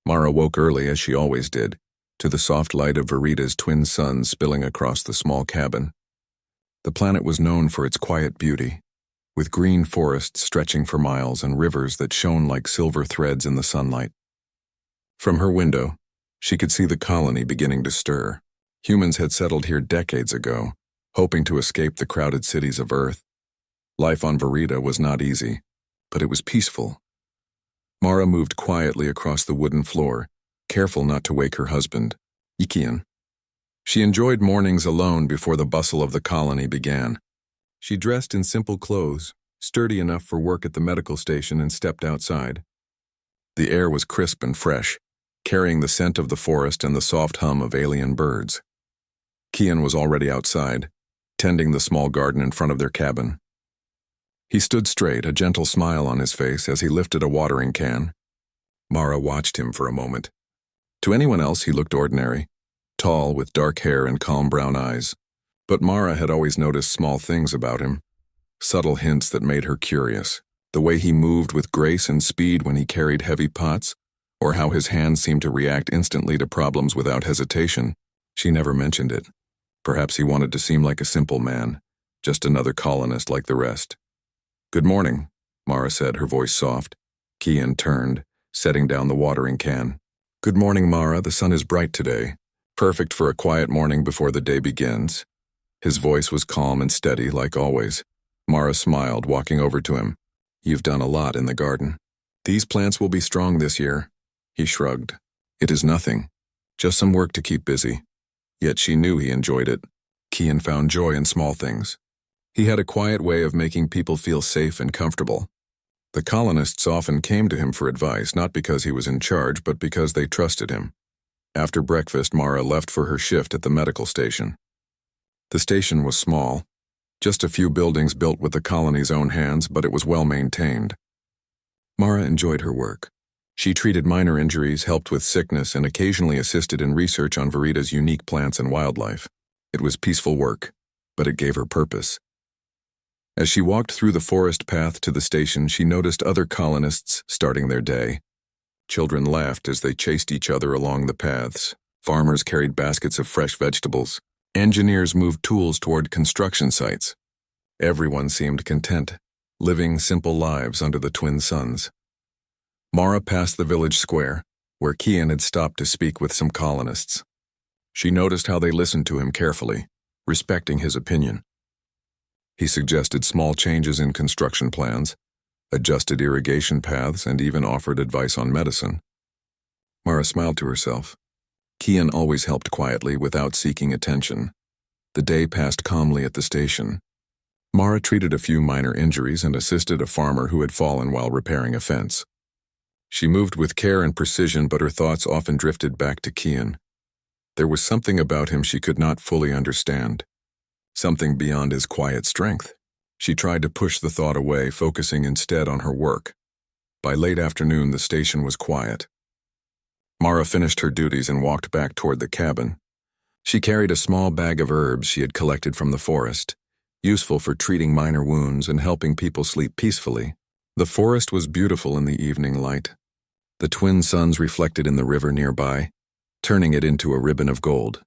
Mara woke early, as she always did, to the soft light of Verida's twin suns spilling across the small cabin. The planet was known for its quiet beauty, with green forests stretching for miles and rivers that shone like silver threads in the sunlight. From her window, she could see the colony beginning to stir. Humans had settled here decades ago, hoping to escape the crowded cities of Earth. Life on Verida was not easy, but it was peaceful. Mara moved quietly across the wooden floor, careful not to wake her husband, Ikian. She enjoyed mornings alone before the bustle of the colony began. She dressed in simple clothes, sturdy enough for work at the medical station, and stepped outside. The air was crisp and fresh, carrying the scent of the forest and the soft hum of alien birds. Kian was already outside, tending the small garden in front of their cabin. He stood straight, a gentle smile on his face as he lifted a watering can. Mara watched him for a moment. To anyone else, he looked ordinary, tall with dark hair and calm brown eyes. But Mara had always noticed small things about him, subtle hints that made her curious. The way he moved with grace and speed when he carried heavy pots, or how his hands seemed to react instantly to problems without hesitation. She never mentioned it. Perhaps he wanted to seem like a simple man, just another colonist like the rest. "Good morning," Mara said, her voice soft. Kian turned, setting down the watering can. "Good morning, Mara. The sun is bright today. Perfect for a quiet morning before the day begins." His voice was calm and steady, like always. Mara smiled, walking over to him. "You've done a lot in the garden." "These plants will be strong this year." He shrugged. "It is nothing. Just some work to keep busy." Yet she knew he enjoyed it. Kian found joy in small things. He had a quiet way of making people feel safe and comfortable. The colonists often came to him for advice, not because he was in charge, but because they trusted him. After breakfast, Mara left for her shift at the medical station. The station was small, just a few buildings built with the colony's own hands, but it was well maintained. Mara enjoyed her work. She treated minor injuries, helped with sickness, and occasionally assisted in research on Verida's unique plants and wildlife. It was peaceful work, but it gave her purpose. As she walked through the forest path to the station, she noticed other colonists starting their day. Children laughed as they chased each other along the paths. Farmers carried baskets of fresh vegetables. Engineers moved tools toward construction sites. Everyone seemed content, living simple lives under the twin suns. Mara passed the village square, where Kian had stopped to speak with some colonists. She noticed how they listened to him carefully, respecting his opinion. He suggested small changes in construction plans, adjusted irrigation paths, and even offered advice on medicine. Mara smiled to herself. Kian always helped quietly, without seeking attention. The day passed calmly at the station. Mara treated a few minor injuries and assisted a farmer who had fallen while repairing a fence. She moved with care and precision, but her thoughts often drifted back to Kian. There was something about him she could not fully understand. Something beyond his quiet strength. She tried to push the thought away, focusing instead on her work. By late afternoon, the station was quiet. Mara finished her duties and walked back toward the cabin. She carried a small bag of herbs she had collected from the forest, useful for treating minor wounds and helping people sleep peacefully. The forest was beautiful in the evening light. The twin suns reflected in the river nearby, turning it into a ribbon of gold.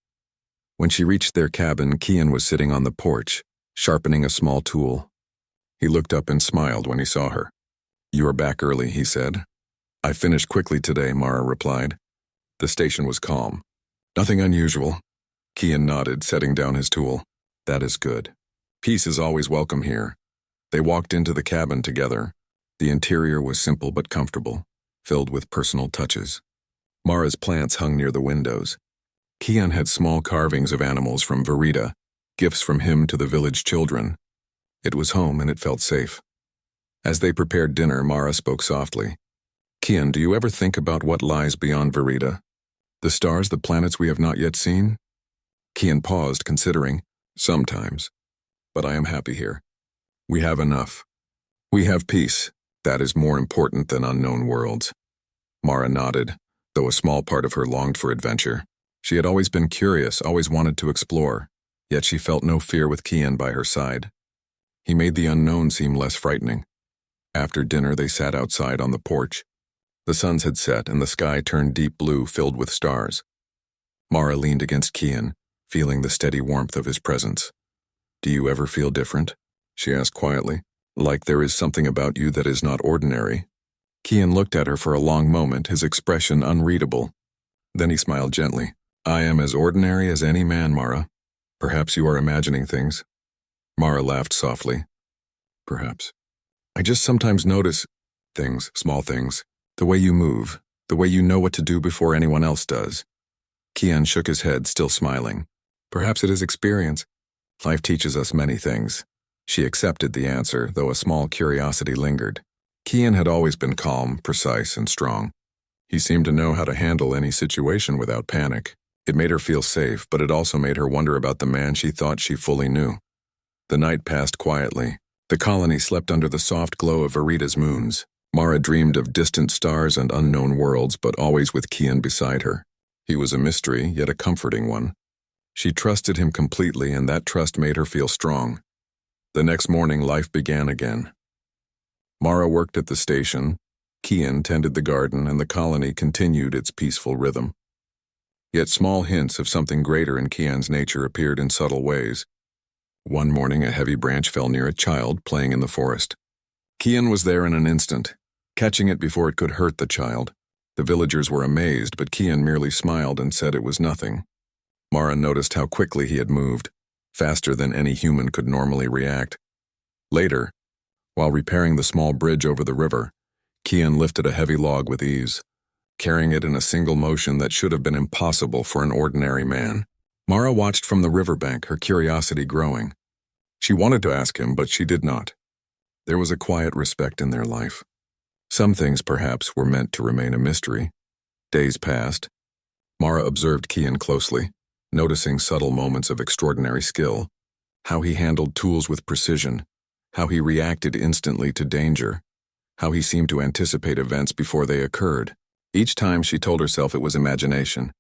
When she reached their cabin, Kian was sitting on the porch, sharpening a small tool. He looked up and smiled when he saw her. "You are back early," he said. "I finished quickly today," Mara replied. The station was calm. "Nothing unusual." Kian nodded, setting down his tool. "That is good. Peace is always welcome here." They walked into the cabin together. The interior was simple but comfortable, filled with personal touches. Mara's plants hung near the windows. Kian had small carvings of animals from Verida, gifts from him to the village children. It was home and it felt safe. As they prepared dinner, Mara spoke softly. "Kian, do you ever think about what lies beyond Verida? The stars, the planets we have not yet seen?" Kian paused, considering. "Sometimes. But I am happy here. We have enough. We have peace. That is more important than unknown worlds." Mara nodded, though a small part of her longed for adventure. She had always been curious, always wanted to explore, yet she felt no fear with Kian by her side. He made the unknown seem less frightening. After dinner, they sat outside on the porch. The suns had set and the sky turned deep blue filled with stars. Mara leaned against Kian, feeling the steady warmth of his presence. "Do you ever feel different?" she asked quietly. "Like there is something about you that is not ordinary?" Kian looked at her for a long moment, his expression unreadable. Then he smiled gently. "I am as ordinary as any man, Mara. Perhaps you are imagining things." Mara laughed softly. "Perhaps. I just sometimes notice things, small things. The way you move, the way you know what to do before anyone else does." Kian shook his head, still smiling. "Perhaps it is experience. Life teaches us many things." She accepted the answer, though a small curiosity lingered. Kian had always been calm, precise, and strong. He seemed to know how to handle any situation without panic. It made her feel safe, but it also made her wonder about the man she thought she fully knew. The night passed quietly. The colony slept under the soft glow of Verita's moons. Mara dreamed of distant stars and unknown worlds, but always with Kian beside her. He was a mystery, yet a comforting one. She trusted him completely, and that trust made her feel strong. The next morning, life began again. Mara worked at the station, Kian tended the garden, and the colony continued its peaceful rhythm. Yet small hints of something greater in Kian's nature appeared in subtle ways. One morning, a heavy branch fell near a child playing in the forest. Kian was there in an instant, catching it before it could hurt the child. The villagers were amazed, but Kian merely smiled and said it was nothing. Mara noticed how quickly he had moved, faster than any human could normally react. Later, while repairing the small bridge over the river, Kian lifted a heavy log with ease, carrying it in a single motion that should have been impossible for an ordinary man. Mara watched from the riverbank, her curiosity growing. She wanted to ask him, but she did not. There was a quiet respect in their life. Some things, perhaps, were meant to remain a mystery. Days passed. Mara observed Kian closely, noticing subtle moments of extraordinary skill, how he handled tools with precision, how he reacted instantly to danger, how he seemed to anticipate events before they occurred. Each time she told herself it was imagination.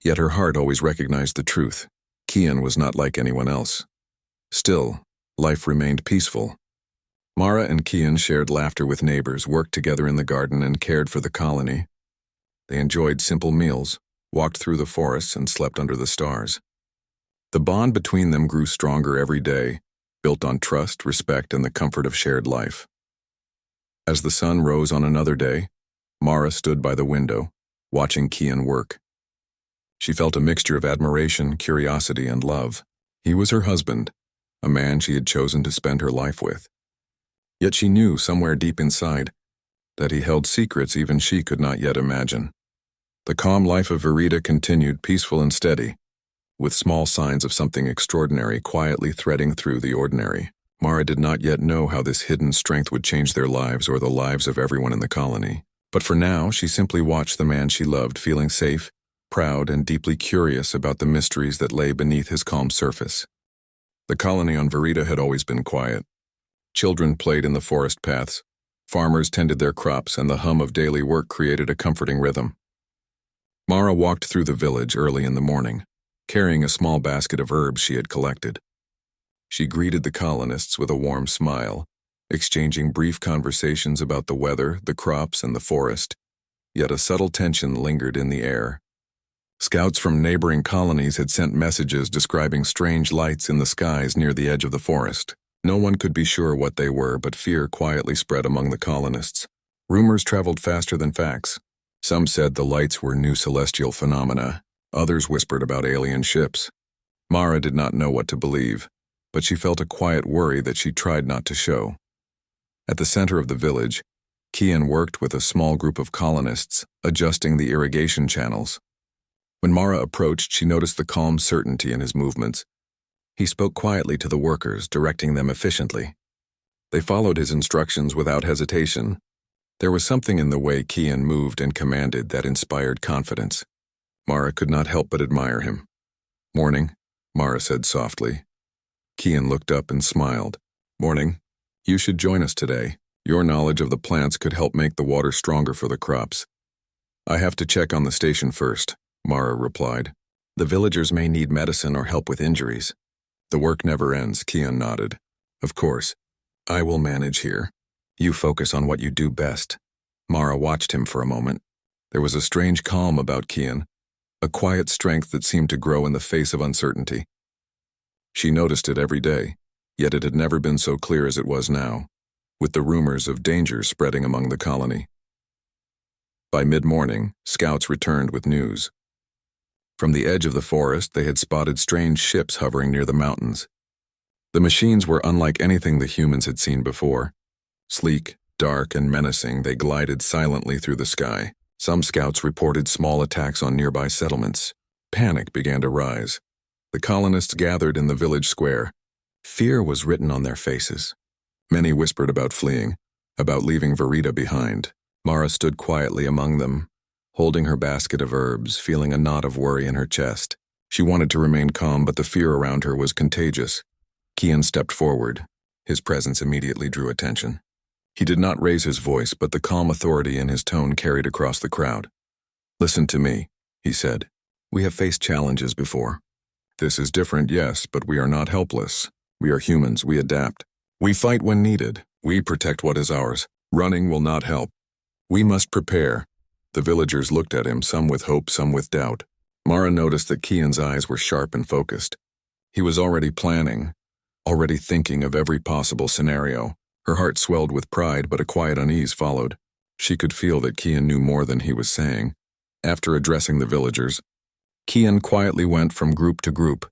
Yet her heart always recognized the truth. Kian was not like anyone else. Still, life remained peaceful. Mara and Kian shared laughter with neighbors, worked together in the garden, and cared for the colony. They enjoyed simple meals, walked through the forests, and slept under the stars. The bond between them grew stronger every day, built on trust, respect, and the comfort of shared life. As the sun rose on another day, Mara stood by the window, watching Kian work. She felt a mixture of admiration, curiosity, and love. He was her husband, a man she had chosen to spend her life with. Yet she knew, somewhere deep inside, that he held secrets even she could not yet imagine. The calm life of Verita continued, peaceful and steady, with small signs of something extraordinary quietly threading through the ordinary. Mara did not yet know how this hidden strength would change their lives or the lives of everyone in the colony. But for now, she simply watched the man she loved, feeling safe, proud, and deeply curious about the mysteries that lay beneath his calm surface. The colony on Verita had always been quiet. Children played in the forest paths, farmers tended their crops, and the hum of daily work created a comforting rhythm. Mara walked through the village early in the morning, carrying a small basket of herbs she had collected. She greeted the colonists with a warm smile, exchanging brief conversations about the weather, the crops, and the forest, yet a subtle tension lingered in the air. Scouts from neighboring colonies had sent messages describing strange lights in the skies near the edge of the forest. No one could be sure what they were, but fear quietly spread among the colonists. Rumors traveled faster than facts. Some said the lights were new celestial phenomena. Others whispered about alien ships. Mara did not know what to believe, but she felt a quiet worry that she tried not to show. At the center of the village, Kian worked with a small group of colonists, adjusting the irrigation channels. When Mara approached, she noticed the calm certainty in his movements. He spoke quietly to the workers, directing them efficiently. They followed his instructions without hesitation. There was something in the way Kian moved and commanded that inspired confidence. Mara could not help but admire him. "Morning," Mara said softly. Kian looked up and smiled. "Morning. You should join us today. Your knowledge of the plants could help make the water stronger for the crops." "I have to check on the station first," Mara replied. "The villagers may need medicine or help with injuries." "The work never ends," Kian nodded. "Of course. I will manage here. You focus on what you do best." Mara watched him for a moment. There was a strange calm about Kian, a quiet strength that seemed to grow in the face of uncertainty. She noticed it every day, yet it had never been so clear as it was now, with the rumors of danger spreading among the colony. By mid-morning, scouts returned with news. From the edge of the forest, they had spotted strange ships hovering near the mountains. The machines were unlike anything the humans had seen before. Sleek, dark, and menacing, they glided silently through the sky. Some scouts reported small attacks on nearby settlements. Panic began to rise. The colonists gathered in the village square. Fear was written on their faces. Many whispered about fleeing, about leaving Verita behind. Mara stood quietly among them, holding her basket of herbs, feeling a knot of worry in her chest. She wanted to remain calm, but the fear around her was contagious. Kian stepped forward. His presence immediately drew attention. He did not raise his voice, but the calm authority in his tone carried across the crowd. "Listen to me," he said. "We have faced challenges before. This is different, yes, but we are not helpless. We are humans, we adapt. We fight when needed. We protect what is ours. Running will not help. We must prepare." The villagers looked at him, some with hope, some with doubt. Mara noticed that Kian's eyes were sharp and focused. He was already planning, already thinking of every possible scenario. Her heart swelled with pride, but a quiet unease followed. She could feel that Kian knew more than he was saying. After addressing the villagers, Kian quietly went from group to group,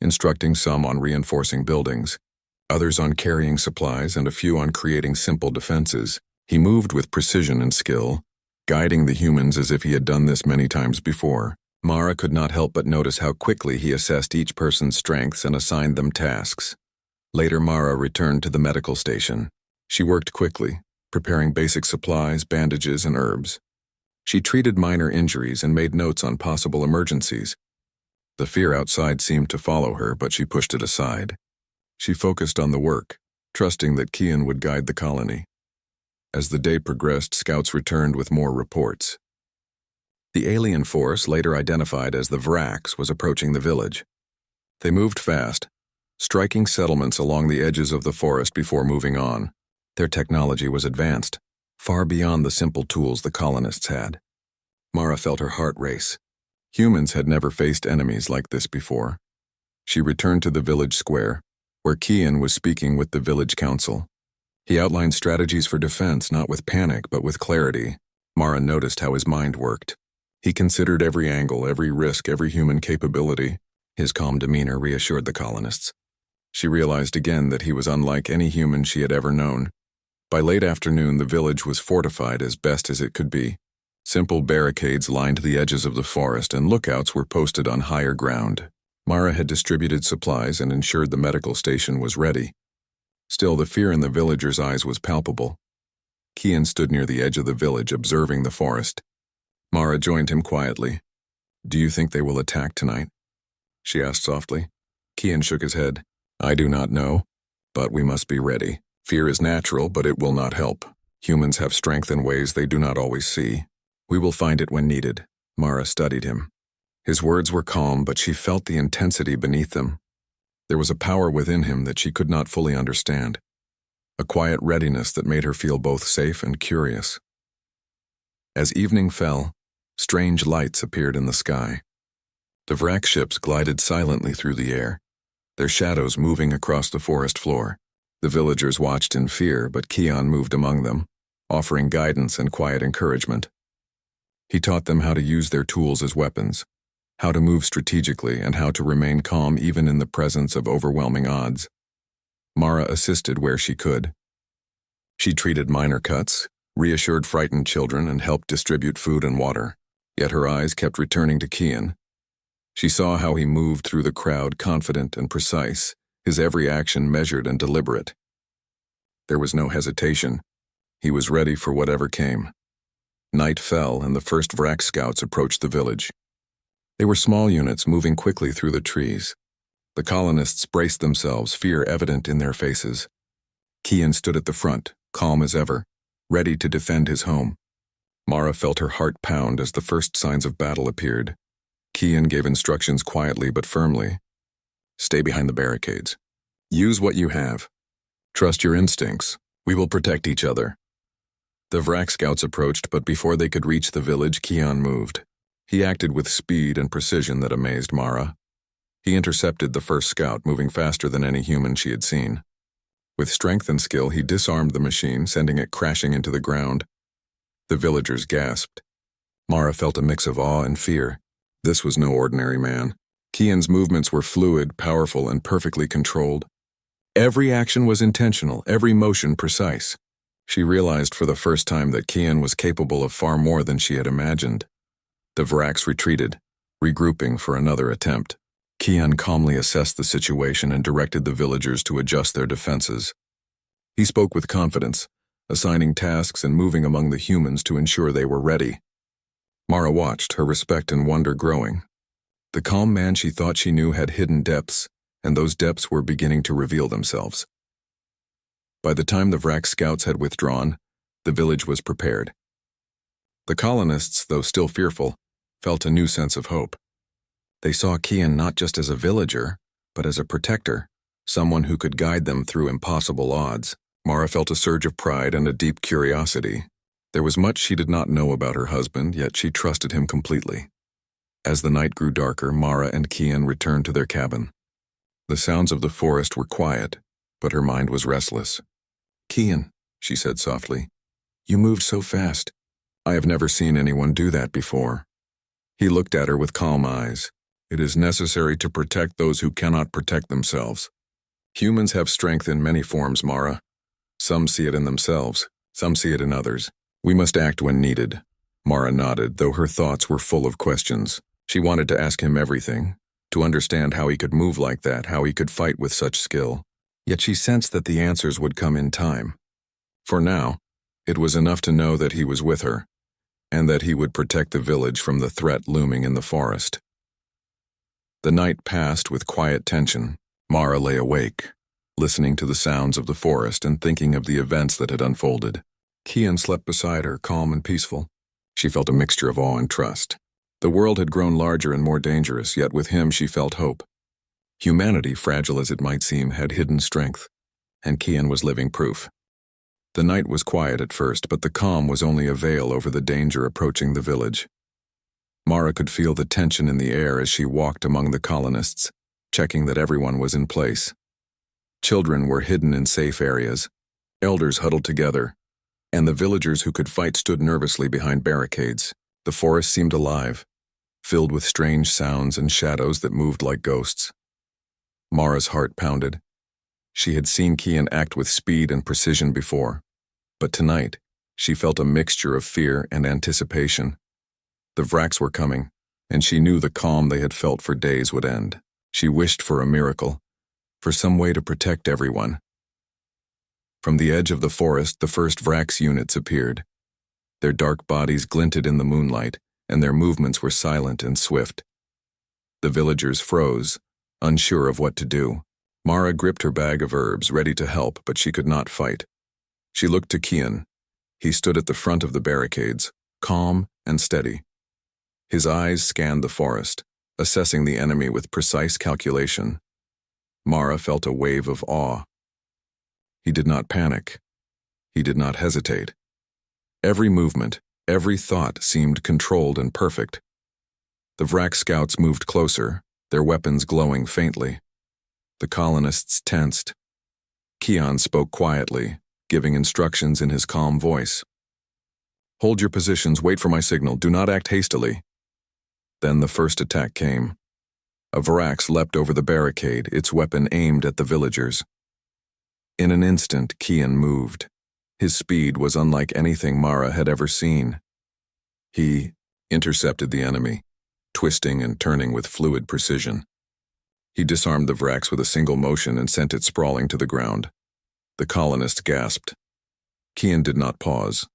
instructing some on reinforcing buildings, others on carrying supplies, and a few on creating simple defenses. He moved with precision and skill, guiding the humans as if he had done this many times before. Mara could not help but notice how quickly he assessed each person's strengths and assigned them tasks. Later, Mara returned to the medical station. She worked quickly, preparing basic supplies, bandages, and herbs. She treated minor injuries and made notes on possible emergencies. The fear outside seemed to follow her, but she pushed it aside. She focused on the work, trusting that Kian would guide the colony. As the day progressed, scouts returned with more reports. The alien force, later identified as the Vraks, was approaching the village. They moved fast, striking settlements along the edges of the forest before moving on. Their technology was advanced, far beyond the simple tools the colonists had. Mara felt her heart race. Humans had never faced enemies like this before. She returned to the village square, where Kian was speaking with the village council. He outlined strategies for defense, not with panic, but with clarity. Mara noticed how his mind worked. He considered every angle, every risk, every human capability. His calm demeanor reassured the colonists. She realized again that he was unlike any human she had ever known. By late afternoon, the village was fortified as best as it could be. Simple barricades lined the edges of the forest, and lookouts were posted on higher ground. Mara had distributed supplies and ensured the medical station was ready. Still, the fear in the villagers' eyes was palpable. Kian stood near the edge of the village, observing the forest. Mara joined him quietly. "Do you think they will attack tonight?" she asked softly. Kian shook his head. "I do not know, but we must be ready. Fear is natural, but it will not help. Humans have strength in ways they do not always see. We will find it when needed." Mara studied him. His words were calm, but she felt the intensity beneath them. There was a power within him that she could not fully understand, a quiet readiness that made her feel both safe and curious. As evening fell, strange lights appeared in the sky. The Vrak ships glided silently through the air, their shadows moving across the forest floor. The villagers watched in fear, but Kian moved among them, offering guidance and quiet encouragement. He taught them how to use their tools as weapons, how to move strategically, and how to remain calm even in the presence of overwhelming odds. Mara assisted where she could. She treated minor cuts, reassured frightened children, and helped distribute food and water. Yet her eyes kept returning to Kian. She saw how he moved through the crowd, confident and precise, his every action measured and deliberate. There was no hesitation. He was ready for whatever came. Night fell, and the first Vrak scouts approached the village. They were small units moving quickly through the trees. The colonists braced themselves, fear evident in their faces. Kian stood at the front, calm as ever, ready to defend his home. Mara felt her heart pound as the first signs of battle appeared. Kian gave instructions quietly but firmly. "Stay behind the barricades. Use what you have. Trust your instincts. We will protect each other." The Vrak scouts approached, but before they could reach the village, Kian moved. He acted with speed and precision that amazed Mara. He intercepted the first scout, moving faster than any human she had seen. With strength and skill, he disarmed the machine, sending it crashing into the ground. The villagers gasped. Mara felt a mix of awe and fear. This was no ordinary man. Kian's movements were fluid, powerful, and perfectly controlled. Every action was intentional, every motion precise. She realized for the first time that Kian was capable of far more than she had imagined. The Vraks retreated, regrouping for another attempt. Kian calmly assessed the situation and directed the villagers to adjust their defenses. He spoke with confidence, assigning tasks and moving among the humans to ensure they were ready. Mara watched, her respect and wonder growing. The calm man she thought she knew had hidden depths, and those depths were beginning to reveal themselves. By the time the Vrak scouts had withdrawn, the village was prepared. The colonists, though still fearful, felt a new sense of hope. They saw Kian not just as a villager, but as a protector, someone who could guide them through impossible odds. Mara felt a surge of pride and a deep curiosity. There was much she did not know about her husband, yet she trusted him completely. As the night grew darker, Mara and Kian returned to their cabin. The sounds of the forest were quiet, but her mind was restless. "Kian," she said softly, "you moved so fast. I have never seen anyone do that before." He looked at her with calm eyes. "It is necessary to protect those who cannot protect themselves. Humans have strength in many forms, Mara. Some see it in themselves, some see it in others. We must act when needed." Mara nodded, though her thoughts were full of questions. She wanted to ask him everything, to understand how he could move like that, how he could fight with such skill. Yet she sensed that the answers would come in time. For now, it was enough to know that he was with her, and that he would protect the village from the threat looming in the forest. The night passed with quiet tension. Mara lay awake, listening to the sounds of the forest and thinking of the events that had unfolded. Kian slept beside her, calm and peaceful. She felt a mixture of awe and trust. The world had grown larger and more dangerous, yet with him she felt hope. Humanity, fragile as it might seem, had hidden strength, and Kian was living proof. The night was quiet at first, but the calm was only a veil over the danger approaching the village. Mara could feel the tension in the air as she walked among the colonists, checking that everyone was in place. Children were hidden in safe areas, elders huddled together, and the villagers who could fight stood nervously behind barricades. The forest seemed alive, filled with strange sounds and shadows that moved like ghosts. Mara's heart pounded. She had seen Kian act with speed and precision before, but tonight she felt a mixture of fear and anticipation. The Vraks were coming, and she knew the calm they had felt for days would end. She wished for a miracle, for some way to protect everyone. From the edge of the forest, the first Vraks units appeared. Their dark bodies glinted in the moonlight, and their movements were silent and swift. The villagers froze, unsure of what to do. Mara gripped her bag of herbs, ready to help, but she could not fight. She looked to Kian. He stood at the front of the barricades, calm and steady. His eyes scanned the forest, assessing the enemy with precise calculation. Mara felt a wave of awe. He did not panic. He did not hesitate. Every movement, every thought seemed controlled and perfect. The Vrak scouts moved closer, their weapons glowing faintly. The colonists tensed. Kian spoke quietly, giving instructions in his calm voice. "Hold your positions, wait for my signal, do not act hastily." Then the first attack came. A Varax leapt over the barricade, its weapon aimed at the villagers. In an instant, Kian moved. His speed was unlike anything Mara had ever seen. He intercepted the enemy, twisting and turning with fluid precision. He disarmed the Varax with a single motion and sent it sprawling to the ground. The colonists gasped. Kian did not pause.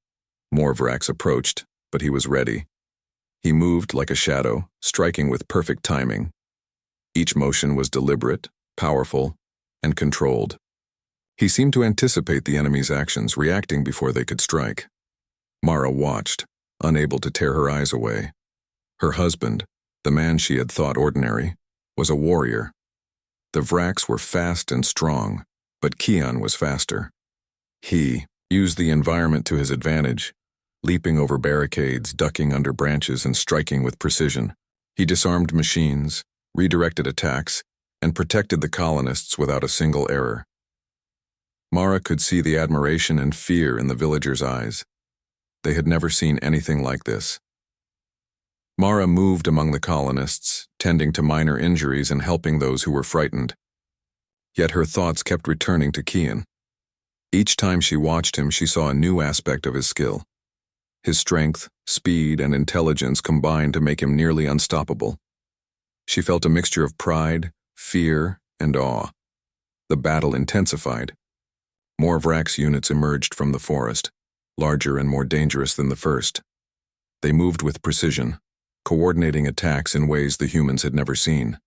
More Varax approached, but he was ready. He moved like a shadow, striking with perfect timing. Each motion was deliberate, powerful, and controlled. He seemed to anticipate the enemy's actions, reacting before they could strike. Mara watched, unable to tear her eyes away. Her husband, the man she had thought ordinary, was a warrior. The Vraks were fast and strong, but Kian was faster. He used the environment to his advantage, leaping over barricades, ducking under branches, and striking with precision. He disarmed machines, redirected attacks, and protected the colonists without a single error. Mara could see the admiration and fear in the villagers' eyes. They had never seen anything like this. Mara moved among the colonists, tending to minor injuries and helping those who were frightened. Yet her thoughts kept returning to Kian. Each time she watched him, she saw a new aspect of his skill. His strength, speed, and intelligence combined to make him nearly unstoppable. She felt a mixture of pride, fear, and awe. The battle intensified. More Vrax units emerged from the forest, larger and more dangerous than the first. They moved with precision, coordinating attacks in ways the humans had never seen.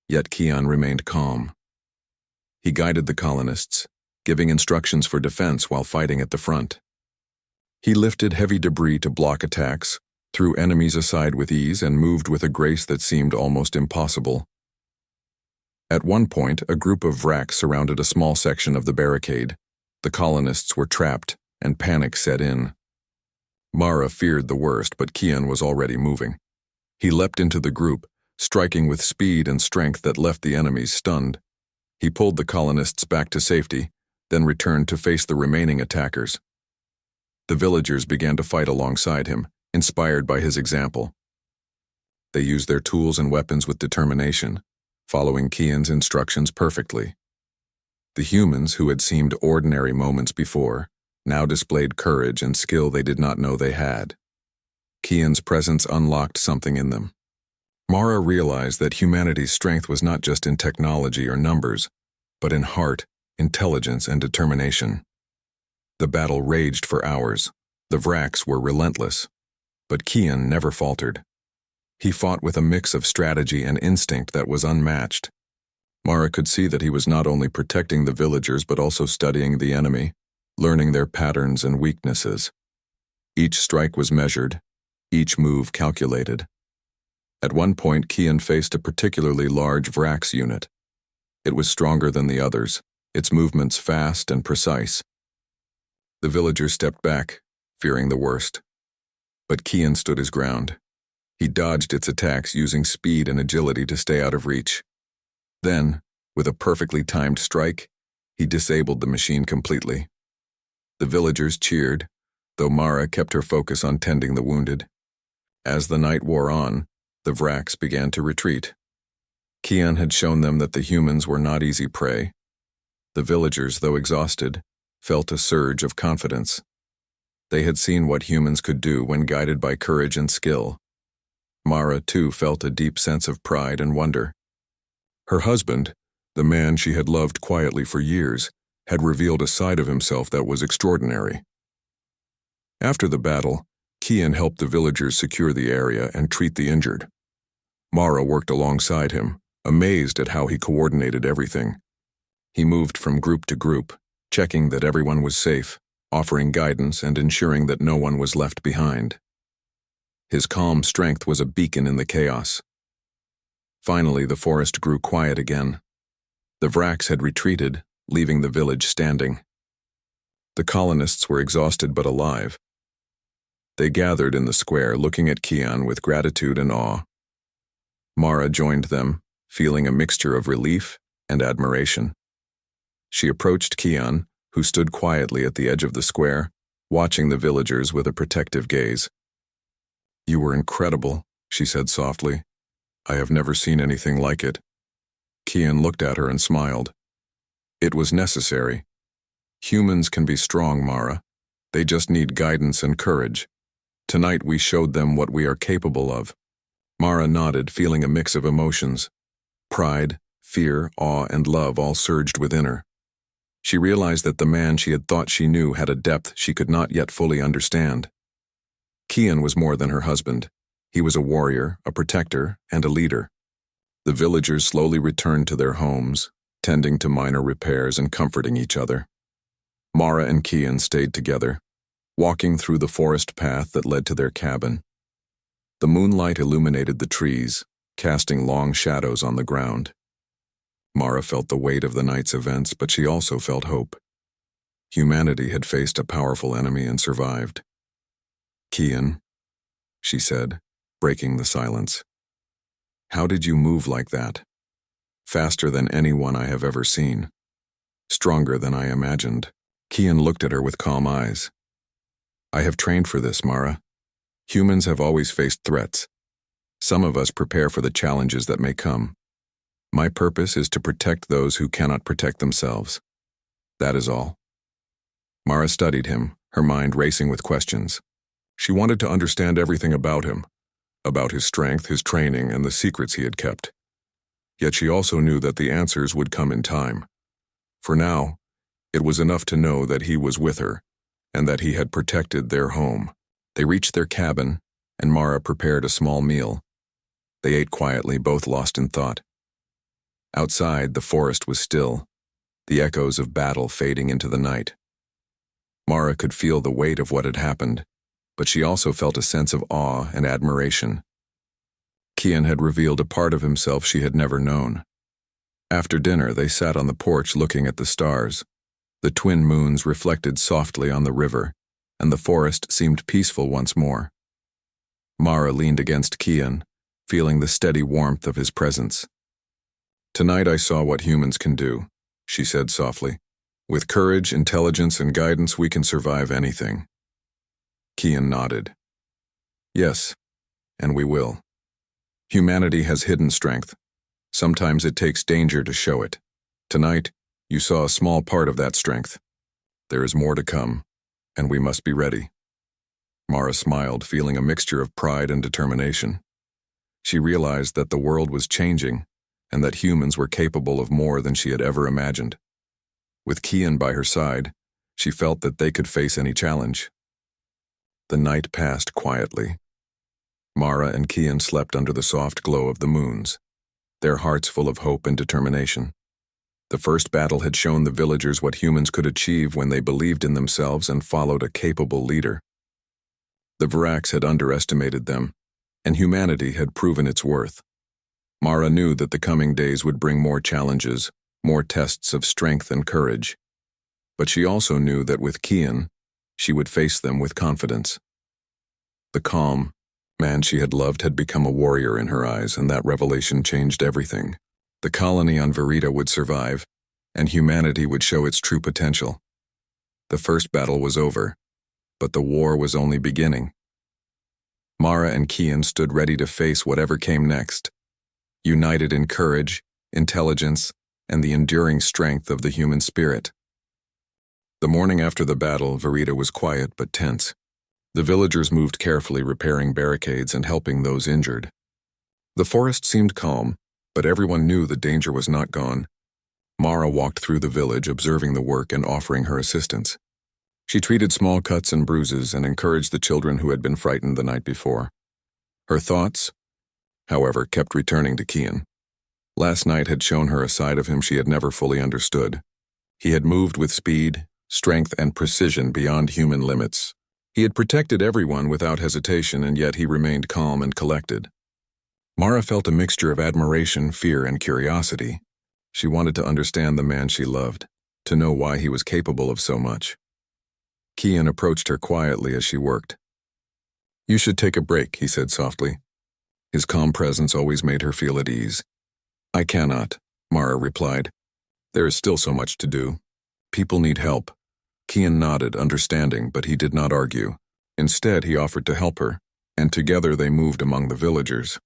Yet Kian remained calm. He guided the colonists, giving instructions for defense while fighting at the front. He lifted heavy debris to block attacks, threw enemies aside with ease, and moved with a grace that seemed almost impossible. At one point, a group of Vrax surrounded a small section of the barricade. The colonists were trapped, and panic set in. Mara feared the worst, but Kian was already moving. He leapt into the group, striking with speed and strength that left the enemies stunned. He pulled the colonists back to safety, then returned to face the remaining attackers. The villagers began to fight alongside him, inspired by his example. They used their tools and weapons with determination, following Kian's instructions perfectly. The humans, who had seemed ordinary moments before, now displayed courage and skill they did not know they had. Kian's presence unlocked something in them. Mara realized that humanity's strength was not just in technology or numbers, but in heart, intelligence, and determination. The battle raged for hours. The Vrax were relentless, but Kian never faltered. He fought with a mix of strategy and instinct that was unmatched. Mara could see that he was not only protecting the villagers but also studying the enemy, learning their patterns and weaknesses. Each strike was measured, each move calculated. At one point, Kian faced a particularly large Vrax unit. It was stronger than the others, its movements fast and precise. The villagers stepped back, fearing the worst. But Kian stood his ground. He dodged its attacks using speed and agility to stay out of reach. Then, with a perfectly timed strike, he disabled the machine completely. The villagers cheered, though Mara kept her focus on tending the wounded. As the night wore on, the Vrax began to retreat. Kian had shown them that the humans were not easy prey. The villagers, though exhausted, felt a surge of confidence. They had seen what humans could do when guided by courage and skill. Mara, too, felt a deep sense of pride and wonder. Her husband, the man she had loved quietly for years, had revealed a side of himself that was extraordinary. After the battle, Kian helped the villagers secure the area and treat the injured. Mara worked alongside him, amazed at how he coordinated everything. He moved from group to group, checking that everyone was safe, offering guidance and ensuring that no one was left behind. His calm strength was a beacon in the chaos. Finally, the forest grew quiet again. The Vrax had retreated, leaving the village standing. The colonists were exhausted but alive. They gathered in the square, looking at Kian with gratitude and awe. Mara joined them, feeling a mixture of relief and admiration. She approached Kian, who stood quietly at the edge of the square, watching the villagers with a protective gaze. "You were incredible," she said softly. "I have never seen anything like it." Kian looked at her and smiled. "It was necessary. Humans can be strong, Mara. They just need guidance and courage. Tonight we showed them what we are capable of." Mara nodded, feeling a mix of emotions. Pride, fear, awe, and love all surged within her. She realized that the man she had thought she knew had a depth she could not yet fully understand. Kian was more than her husband. He was a warrior, a protector, and a leader. The villagers slowly returned to their homes, tending to minor repairs and comforting each other. Mara and Kian stayed together, walking through the forest path that led to their cabin. The moonlight illuminated the trees, casting long shadows on the ground. Mara felt the weight of the night's events, but she also felt hope. Humanity had faced a powerful enemy and survived. "Kian," she said, breaking the silence. "How did you move like that? Faster than anyone I have ever seen. Stronger than I imagined." Kian looked at her with calm eyes. "I have trained for this, Mara. Humans have always faced threats. Some of us prepare for the challenges that may come. My purpose is to protect those who cannot protect themselves. That is all." Mara studied him, her mind racing with questions. She wanted to understand everything about him, about his strength, his training, and the secrets he had kept. Yet she also knew that the answers would come in time. For now, it was enough to know that he was with her, and that he had protected their home. They reached their cabin, and Mara prepared a small meal. They ate quietly, both lost in thought. Outside, the forest was still, the echoes of battle fading into the night. Mara could feel the weight of what had happened, but she also felt a sense of awe and admiration. Kian had revealed a part of himself she had never known. After dinner, they sat on the porch looking at the stars. The twin moons reflected softly on the river, and the forest seemed peaceful once more. Mara leaned against Kian, feeling the steady warmth of his presence. "Tonight I saw what humans can do," she said softly. "With courage, intelligence, and guidance, we can survive anything." Kian nodded. "Yes, and we will. Humanity has hidden strength. Sometimes it takes danger to show it. Tonight, you saw a small part of that strength. There is more to come, and we must be ready." Mara smiled, feeling a mixture of pride and determination. She realized that the world was changing, and that humans were capable of more than she had ever imagined. With Kian by her side, she felt that they could face any challenge. The night passed quietly. Mara and Kian slept under the soft glow of the moons, their hearts full of hope and determination. The first battle had shown the villagers what humans could achieve when they believed in themselves and followed a capable leader. The Virax had underestimated them, and humanity had proven its worth. Mara knew that the coming days would bring more challenges, more tests of strength and courage. But she also knew that with Kian, she would face them with confidence. The calm man she had loved had become a warrior in her eyes, and that revelation changed everything. The colony on Verita would survive, and humanity would show its true potential. The first battle was over, but the war was only beginning. Mara and Kian stood ready to face whatever came next, united in courage, intelligence, and the enduring strength of the human spirit. The morning after the battle, Verita was quiet but tense. The villagers moved carefully, repairing barricades and helping those injured. The forest seemed calm, but everyone knew the danger was not gone. Mara walked through the village, observing the work and offering her assistance. She treated small cuts and bruises and encouraged the children who had been frightened the night before. Her thoughts, however, kept returning to Kian. Last night had shown her a side of him she had never fully understood. He had moved with speed, strength, and precision beyond human limits. He had protected everyone without hesitation, and yet he remained calm and collected. Mara felt a mixture of admiration, fear, and curiosity. She wanted to understand the man she loved, to know why he was capable of so much. Kian approached her quietly as she worked. "You should take a break," he said softly. His calm presence always made her feel at ease. "I cannot," Mara replied. "There is still so much to do. People need help." Kian nodded, understanding, but he did not argue. Instead, he offered to help her, and together they moved among the villagers.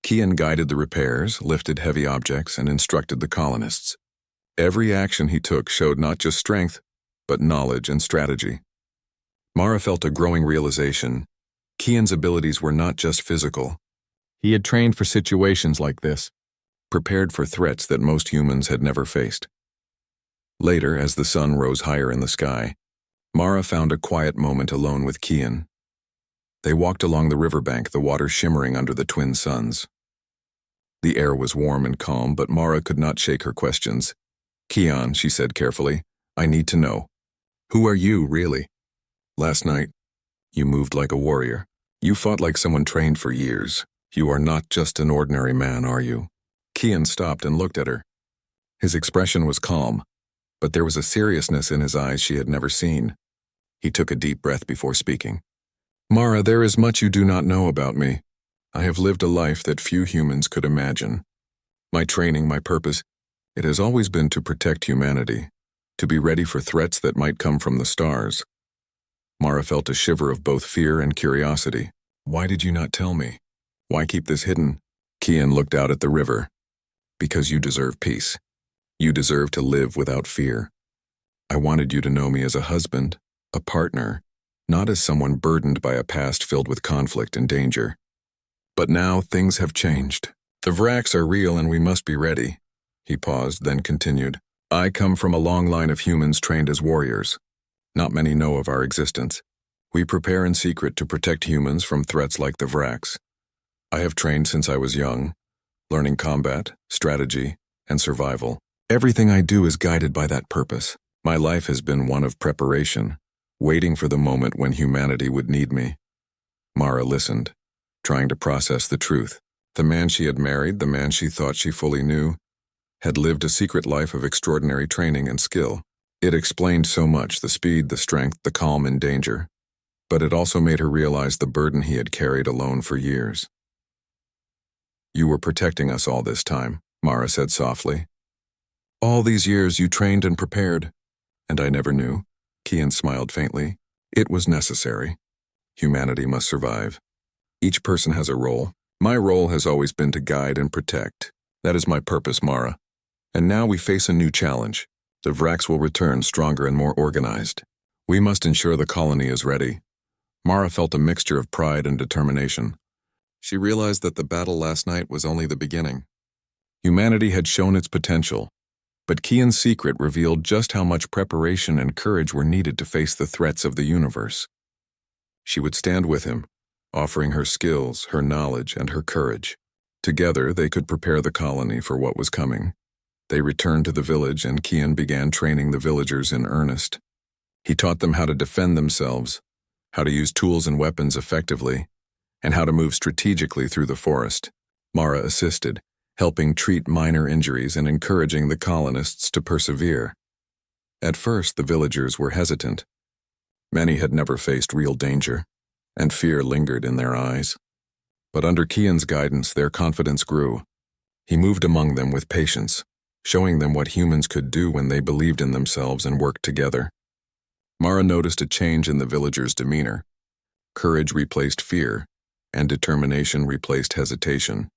Kian guided the repairs, lifted heavy objects, and instructed the colonists. Every action he took showed not just strength, but knowledge and strategy. Mara felt a growing realization. Kian's abilities were not just physical. He had trained for situations like this, prepared for threats that most humans had never faced. Later, as the sun rose higher in the sky, Mara found a quiet moment alone with Kian. They walked along the riverbank, the water shimmering under the twin suns. The air was warm and calm, but Mara could not shake her questions. "Kian," she said carefully, "I need to know. Who are you, really? Last night, you moved like a warrior. You fought like someone trained for years. You are not just an ordinary man, are you?" Kian stopped and looked at her. His expression was calm, but there was a seriousness in his eyes she had never seen. He took a deep breath before speaking. Mara, there is much you do not know about me. I have lived a life that few humans could imagine. My training, my purpose, it has always been to protect humanity, to be ready for threats that might come from the stars. Mara felt a shiver of both fear and curiosity. Why did you not tell me? Why keep this hidden? Kian looked out at the river. Because you deserve peace. You deserve to live without fear. I wanted you to know me as a husband, a partner, not as someone burdened by a past filled with conflict and danger. But now things have changed. The Vraks are real and we must be ready. He paused, then continued. I come from a long line of humans trained as warriors. Not many know of our existence. We prepare in secret to protect humans from threats like the Vraks. I have trained since I was young, learning combat, strategy, and survival. Everything I do is guided by that purpose. My life has been one of preparation, waiting for the moment when humanity would need me. Mara listened, trying to process the truth. The man she had married, the man she thought she fully knew, had lived a secret life of extraordinary training and skill. It explained so much, the speed, the strength, the calm in danger. But it also made her realize the burden he had carried alone for years. You were protecting us all this time, Mara said softly. All these years you trained and prepared, and I never knew. Kian smiled faintly. It was necessary. Humanity must survive. Each person has a role. My role has always been to guide and protect. That is my purpose, Mara. And now we face a new challenge. The Vraks will return stronger and more organized. We must ensure the colony is ready. Mara felt a mixture of pride and determination. She realized that the battle last night was only the beginning. Humanity had shown its potential, but Kian's secret revealed just how much preparation and courage were needed to face the threats of the universe. She would stand with him, offering her skills, her knowledge, and her courage. Together, they could prepare the colony for what was coming. They returned to the village, and Kian began training the villagers in earnest. He taught them how to defend themselves, how to use tools and weapons effectively, and how to move strategically through the forest. Mara assisted, helping treat minor injuries and encouraging the colonists to persevere. At first, the villagers were hesitant. Many had never faced real danger, and fear lingered in their eyes. But under Kian's guidance, their confidence grew. He moved among them with patience, showing them what humans could do when they believed in themselves and worked together. Mara noticed a change in the villagers' demeanor. Courage replaced fear, and determination replaced hesitation.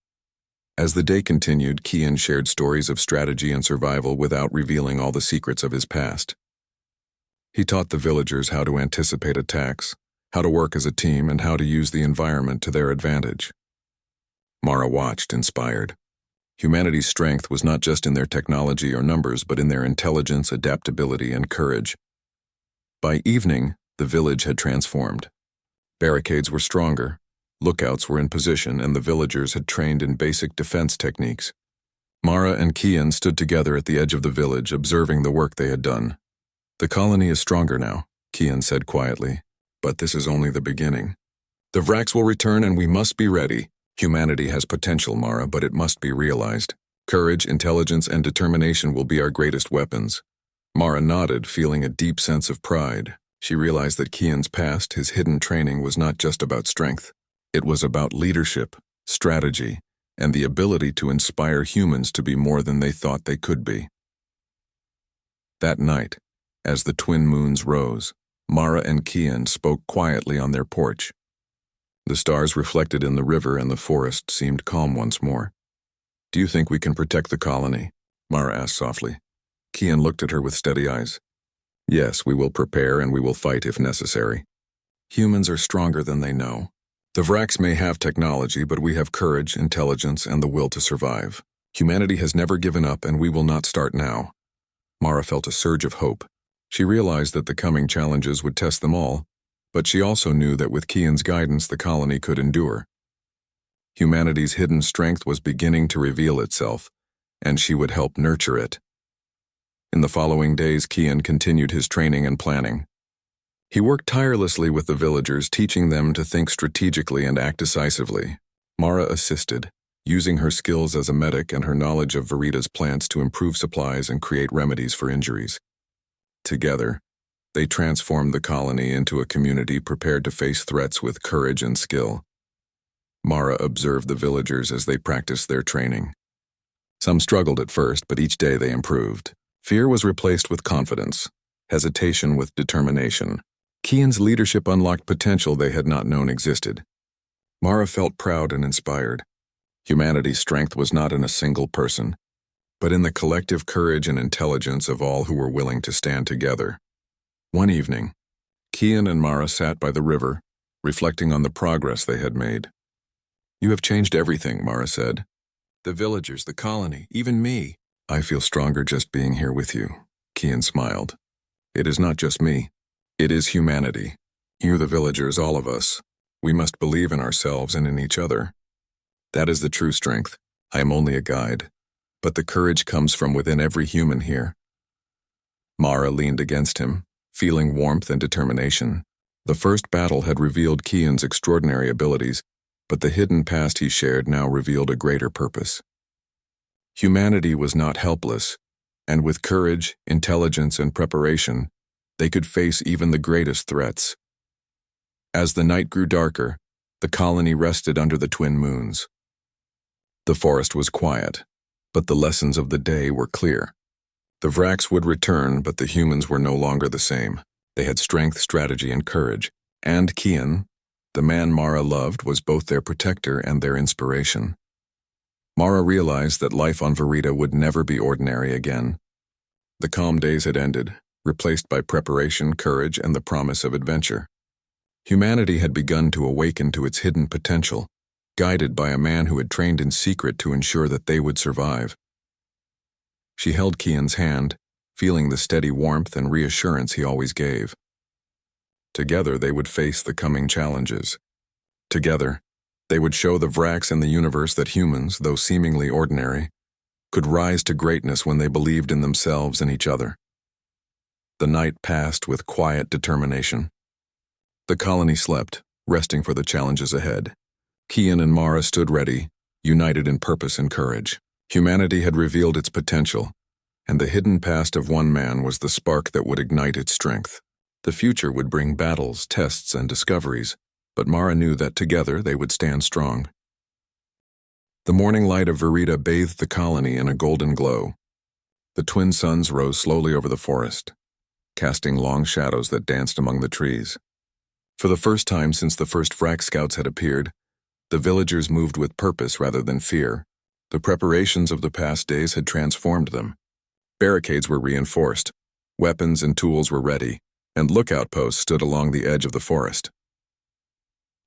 As the day continued, Kian shared stories of strategy and survival without revealing all the secrets of his past. He taught the villagers how to anticipate attacks, how to work as a team, and how to use the environment to their advantage. Mara watched, inspired. Humanity's strength was not just in their technology or numbers, but in their intelligence, adaptability, and courage. By evening, the village had transformed. Barricades were stronger, lookouts were in position, and the villagers had trained in basic defense techniques. Mara and Kian stood together at the edge of the village, observing the work they had done. The colony is stronger now, Kian said quietly, but this is only the beginning. The Vraks will return and we must be ready. Humanity has potential, Mara, but it must be realized. Courage, intelligence, and determination will be our greatest weapons. Mara nodded, feeling a deep sense of pride. She realized that Kian's past, his hidden training, was not just about strength. It was about leadership, strategy, and the ability to inspire humans to be more than they thought they could be. That night, as the twin moons rose, Mara and Kian spoke quietly on their porch. The stars reflected in the river and the forest seemed calm once more. Do you think we can protect the colony? Mara asked softly. Kian looked at her with steady eyes. Yes, we will prepare and we will fight if necessary. Humans are stronger than they know. The Vraks may have technology, but we have courage, intelligence, and the will to survive. Humanity has never given up, and we will not start now. Mara felt a surge of hope. She realized that the coming challenges would test them all, but she also knew that with Kian's guidance, the colony could endure. Humanity's hidden strength was beginning to reveal itself, and she would help nurture it. In the following days, Kian continued his training and planning. He worked tirelessly with the villagers, teaching them to think strategically and act decisively. Mara assisted, using her skills as a medic and her knowledge of Verida's plants to improve supplies and create remedies for injuries. Together, they transformed the colony into a community prepared to face threats with courage and skill. Mara observed the villagers as they practiced their training. Some struggled at first, but each day they improved. Fear was replaced with confidence, hesitation with determination. Kian's leadership unlocked potential they had not known existed. Mara felt proud and inspired. Humanity's strength was not in a single person, but in the collective courage and intelligence of all who were willing to stand together. One evening, Kian and Mara sat by the river, reflecting on the progress they had made. "You have changed everything," Mara said. "The villagers, the colony, even me." "I feel stronger just being here with you," Kian smiled. "It is not just me. It is humanity. You, the villagers, all of us. We must believe in ourselves and in each other. That is the true strength. I am only a guide, but the courage comes from within every human here." Mara leaned against him, feeling warmth and determination. The first battle had revealed Kian's extraordinary abilities, but the hidden past he shared now revealed a greater purpose. Humanity was not helpless, and with courage, intelligence, and preparation, they could face even the greatest threats. As the night grew darker, the colony rested under the twin moons. The forest was quiet, but the lessons of the day were clear. The Vraks would return, but the humans were no longer the same. They had strength, strategy, and courage, and Kian, the man Mara loved, was both their protector and their inspiration. Mara realized that life on Verita would never be ordinary again. The calm days had ended, replaced by preparation, courage, and the promise of adventure. Humanity had begun to awaken to its hidden potential, guided by a man who had trained in secret to ensure that they would survive. She held Kian's hand, feeling the steady warmth and reassurance he always gave. Together they would face the coming challenges. Together, they would show the Vraks and the universe that humans, though seemingly ordinary, could rise to greatness when they believed in themselves and each other. The night passed with quiet determination. The colony slept, resting for the challenges ahead. Kian and Mara stood ready, united in purpose and courage. Humanity had revealed its potential, and the hidden past of one man was the spark that would ignite its strength. The future would bring battles, tests, and discoveries, but Mara knew that together they would stand strong. The morning light of Verita bathed the colony in a golden glow. The twin suns rose slowly over the forest, casting long shadows that danced among the trees. For the first time since the first Vrak scouts had appeared, the villagers moved with purpose rather than fear. The preparations of the past days had transformed them. Barricades were reinforced, weapons and tools were ready, and lookout posts stood along the edge of the forest.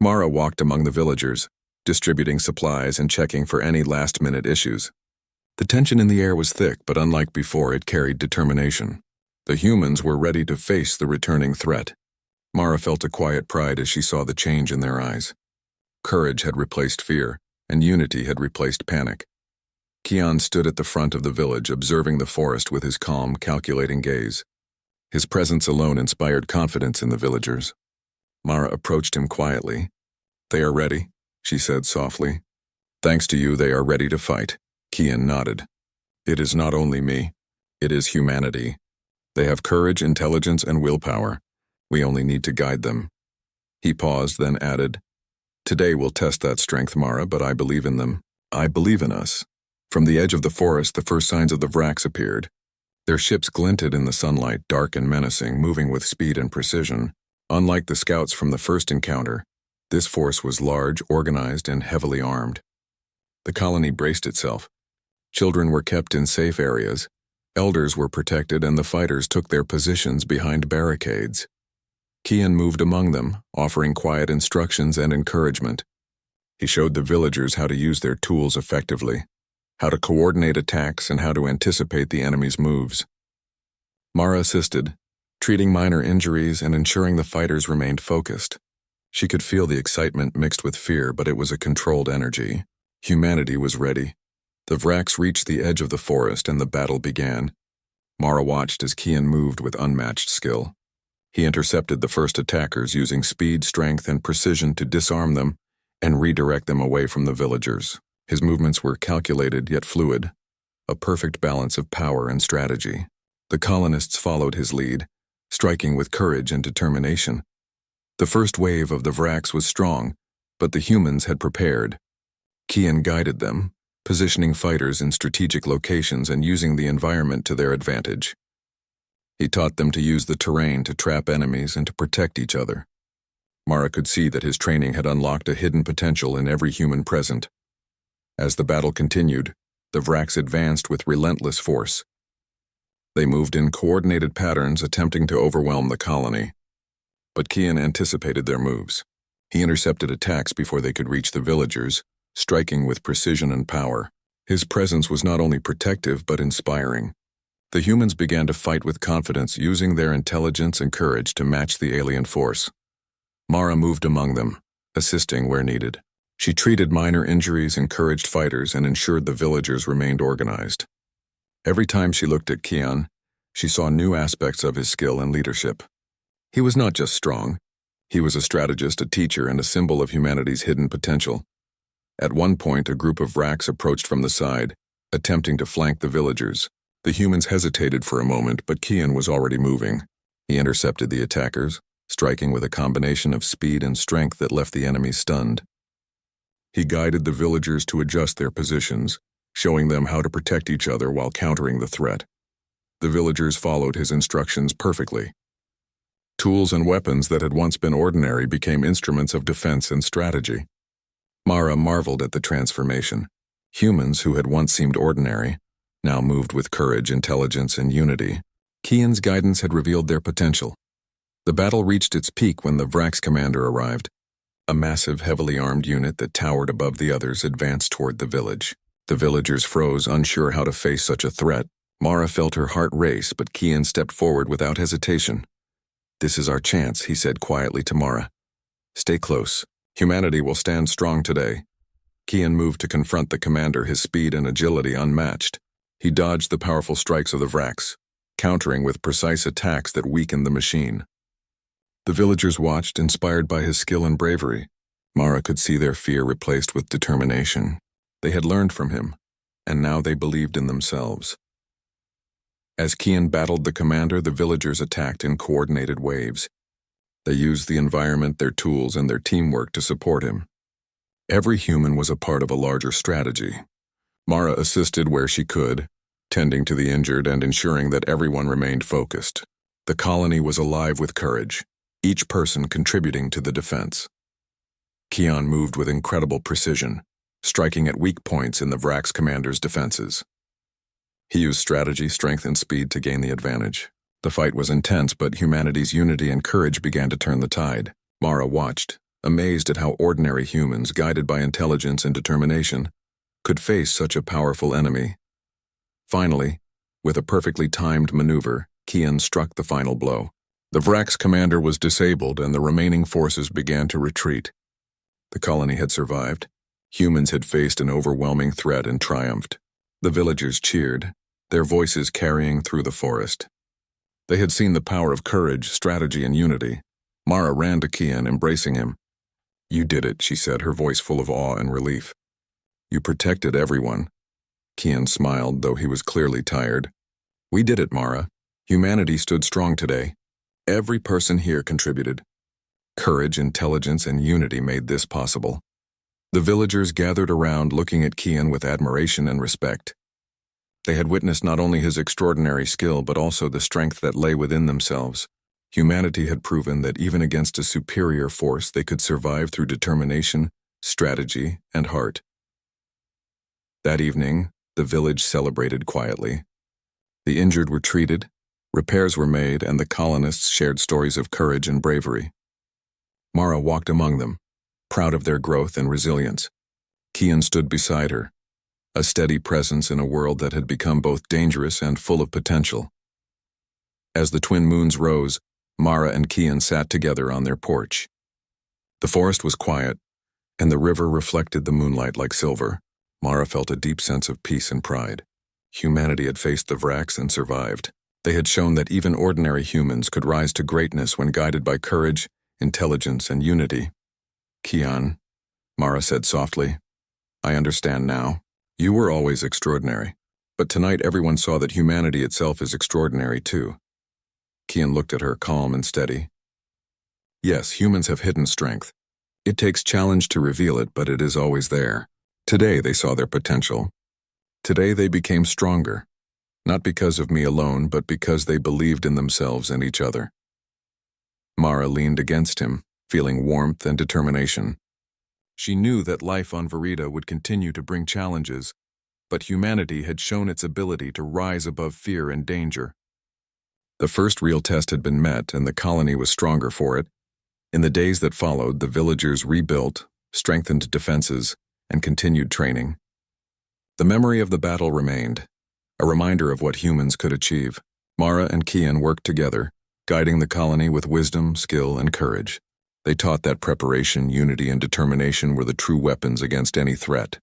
Mara walked among the villagers, distributing supplies and checking for any last-minute issues. The tension in the air was thick, but unlike before, it carried determination. The humans were ready to face the returning threat. Mara felt a quiet pride as she saw the change in their eyes. Courage had replaced fear, and unity had replaced panic. Kian stood at the front of the village, observing the forest with his calm, calculating gaze. His presence alone inspired confidence in the villagers. Mara approached him quietly. "They are ready," she said softly. "Thanks to you, they are ready to fight." Kian nodded. "It is not only me. It is humanity. They have courage, intelligence, and willpower. We only need to guide them." He paused, then added, "Today will test that strength, Mara, but I believe in them. I believe in us." From the edge of the forest, the first signs of the Vraks appeared. Their ships glinted in the sunlight, dark and menacing, moving with speed and precision. Unlike the scouts from the first encounter, this force was large, organized, and heavily armed. The colony braced itself. Children were kept in safe areas, elders were protected, and the fighters took their positions behind barricades. Kian moved among them, offering quiet instructions and encouragement. He showed the villagers how to use their tools effectively, how to coordinate attacks, and how to anticipate the enemy's moves. Mara assisted, treating minor injuries and ensuring the fighters remained focused. She could feel the excitement mixed with fear, but it was a controlled energy. Humanity was ready. The Vraks reached the edge of the forest and the battle began. Mara watched as Kian moved with unmatched skill. He intercepted the first attackers, using speed, strength, and precision to disarm them and redirect them away from the villagers. His movements were calculated yet fluid, a perfect balance of power and strategy. The colonists followed his lead, striking with courage and determination. The first wave of the Vraks was strong, but the humans had prepared. Kian guided them, positioning fighters in strategic locations and using the environment to their advantage. He taught them to use the terrain to trap enemies and to protect each other. Mara could see that his training had unlocked a hidden potential in every human present. As the battle continued, the Vraks advanced with relentless force. They moved in coordinated patterns, attempting to overwhelm the colony. But Kian anticipated their moves. He intercepted attacks before they could reach the villagers, striking with precision and power. His presence was not only protective but inspiring. The humans began to fight with confidence, using their intelligence and courage to match the alien force. Mara moved among them, assisting where needed. She treated minor injuries, encouraged fighters, and ensured the villagers remained organized. Every time she looked at Kian, she saw new aspects of his skill and leadership. He was not just strong. He was a strategist, a teacher, and a symbol of humanity's hidden potential. At one point, a group of Vraks approached from the side, attempting to flank the villagers. The humans hesitated for a moment, but Kian was already moving. He intercepted the attackers, striking with a combination of speed and strength that left the enemy stunned. He guided the villagers to adjust their positions, showing them how to protect each other while countering the threat. The villagers followed his instructions perfectly. Tools and weapons that had once been ordinary became instruments of defense and strategy. Mara marveled at the transformation. Humans who had once seemed ordinary now moved with courage, intelligence, and unity. Kian's guidance had revealed their potential. The battle reached its peak when the Vraks commander arrived. A massive, heavily armed unit that towered above the others advanced toward the village. The villagers froze, unsure how to face such a threat. Mara felt her heart race, but Kian stepped forward without hesitation. "This is our chance," he said quietly to Mara. "Stay close. Humanity will stand strong today." Kian moved to confront the commander, his speed and agility unmatched. He dodged the powerful strikes of the Vraks, countering with precise attacks that weakened the machine. The villagers watched, inspired by his skill and bravery. Mara could see their fear replaced with determination. They had learned from him, and now they believed in themselves. As Kian battled the commander, the villagers attacked in coordinated waves. They used the environment, their tools, and their teamwork to support him. Every human was a part of a larger strategy. Mara assisted where she could, tending to the injured and ensuring that everyone remained focused. The colony was alive with courage, each person contributing to the defense. Kian moved with incredible precision, striking at weak points in the Vraks commander's defenses. He used strategy, strength, and speed to gain the advantage. The fight was intense, but humanity's unity and courage began to turn the tide. Mara watched, amazed at how ordinary humans, guided by intelligence and determination, could face such a powerful enemy. Finally, with a perfectly timed maneuver, Kian struck the final blow. The Vraks commander was disabled, and the remaining forces began to retreat. The colony had survived. Humans had faced an overwhelming threat and triumphed. The villagers cheered, their voices carrying through the forest. They had seen the power of courage, strategy, and unity. Mara ran to Kian, embracing him. "You did it," she said, her voice full of awe and relief. "You protected everyone." Kian smiled, though he was clearly tired. "We did it, Mara. Humanity stood strong today. Every person here contributed. Courage, intelligence, and unity made this possible." The villagers gathered around, looking at Kian with admiration and respect. They had witnessed not only his extraordinary skill, but also the strength that lay within themselves. Humanity had proven that even against a superior force, they could survive through determination, strategy, and heart. That evening, the village celebrated quietly. The injured were treated, repairs were made, and the colonists shared stories of courage and bravery. Mara walked among them, proud of their growth and resilience. Kian stood beside her, a steady presence in a world that had become both dangerous and full of potential. As the twin moons rose, Mara and Kian sat together on their porch. The forest was quiet, and the river reflected the moonlight like silver. Mara felt a deep sense of peace and pride. Humanity had faced the Vraks and survived. They had shown that even ordinary humans could rise to greatness when guided by courage, intelligence, and unity. "Kian," Mara said softly, "I understand now. You were always extraordinary. But tonight everyone saw that humanity itself is extraordinary too. Kian looked at her, calm and steady. Yes, humans have hidden strength. It takes challenge to reveal it, but it is always there. Today they saw their potential. Today they became stronger. Not because of me alone, but because they believed in themselves and each other. Mara leaned against him, feeling warmth and determination. She knew that life on Verida would continue to bring challenges, but humanity had shown its ability to rise above fear and danger. The first real test had been met, and the colony was stronger for it. In the days that followed, the villagers rebuilt, strengthened defenses, and continued training. The memory of the battle remained, a reminder of what humans could achieve. Mara and Kian worked together, guiding the colony with wisdom, skill, and courage. They taught that preparation, unity, and determination were the true weapons against any threat.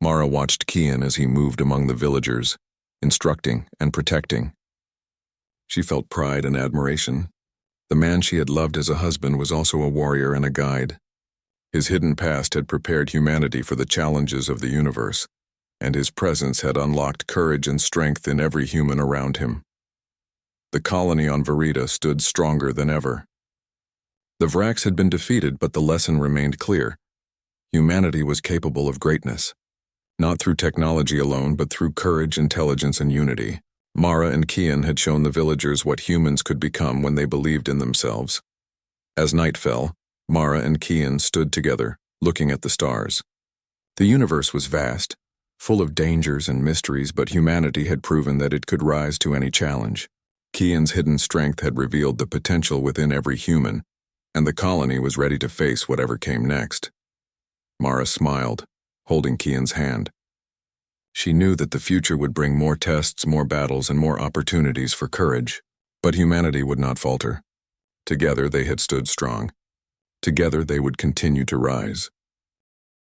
Mara watched Kian as he moved among the villagers, instructing and protecting. She felt pride and admiration. The man she had loved as a husband was also a warrior and a guide. His hidden past had prepared humanity for the challenges of the universe, and his presence had unlocked courage and strength in every human around him. The colony on Verida stood stronger than ever. The Vrax had been defeated, but the lesson remained clear. Humanity was capable of greatness, not through technology alone, but through courage, intelligence, and unity. Mara and Kian had shown the villagers what humans could become when they believed in themselves. As night fell, Mara and Kian stood together, looking at the stars. The universe was vast, full of dangers and mysteries, but humanity had proven that it could rise to any challenge. Kian's hidden strength had revealed the potential within every human, and the colony was ready to face whatever came next. Mara smiled, holding Kian's hand. She knew that the future would bring more tests, more battles, and more opportunities for courage, but humanity would not falter. Together they had stood strong. Together they would continue to rise.